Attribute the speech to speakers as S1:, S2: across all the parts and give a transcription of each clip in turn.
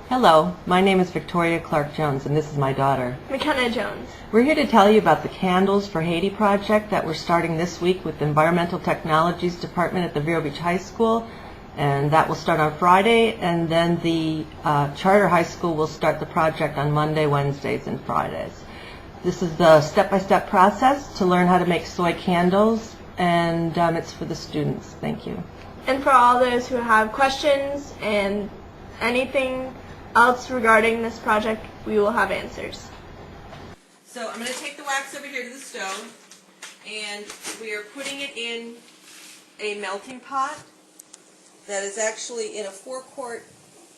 S1: Hello, my name is Victoria Clark Jones, and this is my daughter.
S2: McKenna Jones.
S1: We're here to tell you about the Candles for Haiti project that we're starting this week with the Environmental Technologies Department at the Vero Beach High School, and that will start on Friday, and then the Charter High School will start the project on Monday, Wednesdays, and Fridays. This is the step-by-step process to learn how to make soy candles, and it's for the students. Thank you.
S2: And for all those who have questions and anything else regarding this project, we will have answers.
S1: So I'm going to take the wax over here to the stove, and we are putting it in a melting pot that is actually in a 4-quart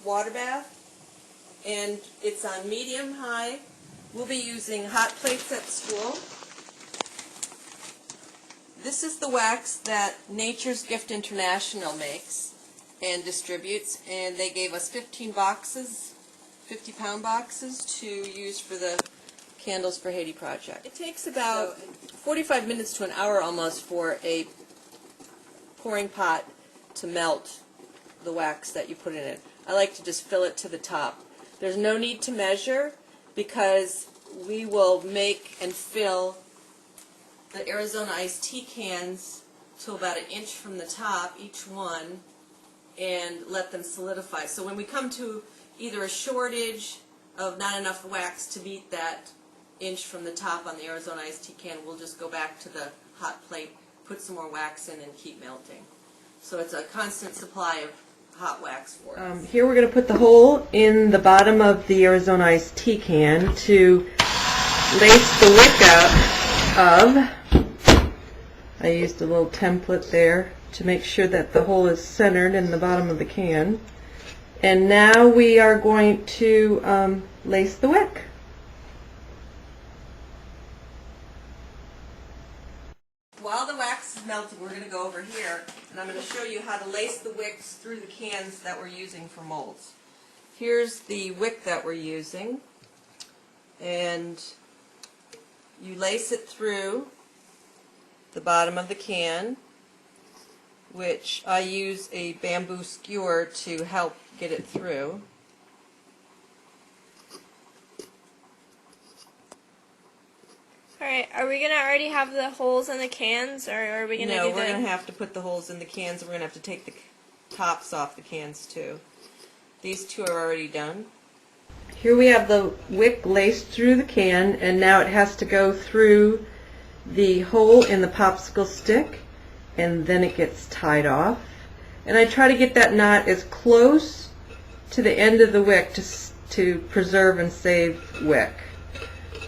S1: water bath, and it's on medium-high. We'll be using hot plates at school. This is the wax that Nature's Gift International makes and distributes, and they gave us 15 boxes, 50-pound boxes to use for the Candles for Haiti project. It takes about 45 minutes to an hour almost for a pouring pot to melt the wax that you put in it. I like to just fill it to the top. There's no need to measure because we will make and fill the Arizona iced tea cans to about 1 inch from the top, each one, and let them solidify. So when we come to either a shortage of not enough wax to meet that inch from the top on the Arizona iced tea can, we'll just go back to the hot plate, put some more wax in, and keep melting. So it's a constant supply of hot wax for us. Here we're going to put the hole in the bottom of the Arizona iced tea can to lace the wick out of. I used a little template there to make sure that the hole is centered in the bottom of the can. And now we are going to lace the wick. While the wax is melting, we're going to go over here, and I'm going to show you how to lace the wicks through the cans that we're using for molds. Here's the wick that we're using, and you lace it through the bottom of the can, which I use a bamboo skewer to help get it through.
S2: Alright, are we going to already have the holes in the cans, or are we going to
S1: No, we're going to have to put the holes in the cans, and we're going to have to take the tops off the cans too. These two are already done. Here we have the wick laced through the can, and now it has to go through the hole in the popsicle stick, and then it gets tied off. And I try to get that knot as close to the end of the wick to preserve and save wick.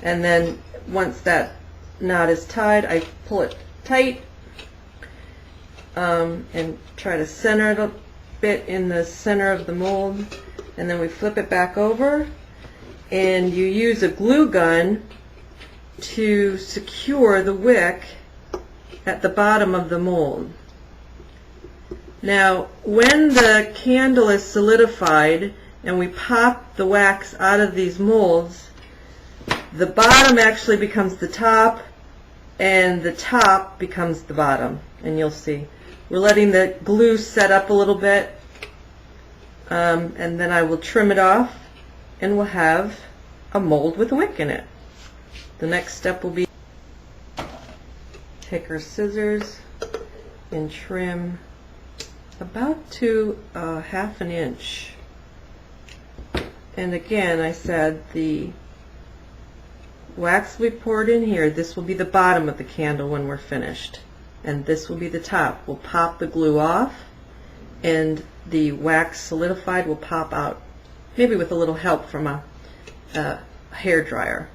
S1: And then once that knot is tied, I pull it tight and try to center it a bit in the center of the mold, and then we flip it back over, and you use a glue gun to secure the wick at the bottom of the mold. Now, when the candle is solidified and we pop the wax out of these molds, the bottom actually becomes the top and the top becomes the bottom, and you'll see. We're letting the glue set up a little bit, and then I will trim it off, and we'll have a mold with a wick in it. The next step will be take our scissors and trim about to 1/2 inch. And again, I said the wax we poured in here, this will be the bottom of the candle when we're finished, and this will be the top. We'll pop the glue off, and the wax solidified will pop out, maybe with a little help from a hair dryer.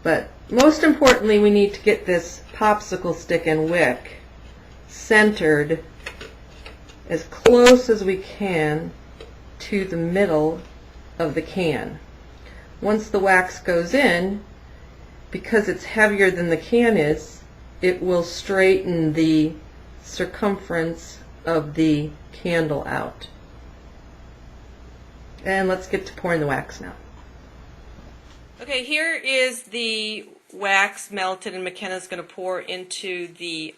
S1: But most importantly, we need to get this popsicle stick and wick centered as close as we can to the middle of the can. Once the wax goes in, because it's heavier than the can is, it will straighten the circumference of the candle out. And let's get to pouring the wax now. Okay, here is the wax melted, and McKenna's going to pour into the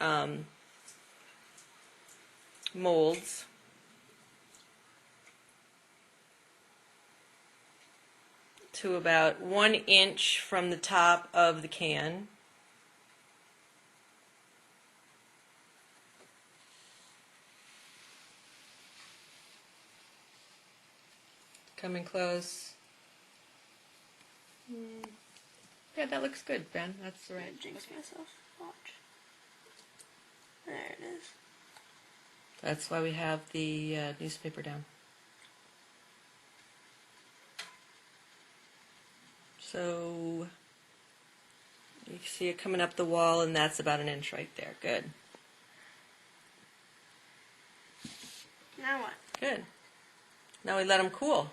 S1: molds. to about 1 inch from the top of the can. Coming close. Yeah, that looks good, Ben. That's the right.
S2: Jinx myself. Watch. There it is.
S1: That's why we have the newspaper down. So you can see it coming up the wall, and that's about 1 inch right there. Good.
S2: Now what?
S1: Good. Now we let them cool.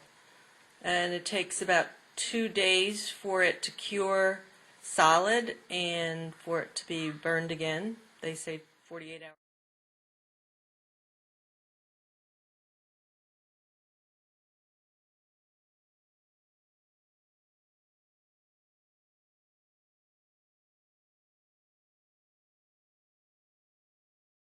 S1: And it takes about 2 days for it to cure solid and for it to be burned again. They say 48 hours.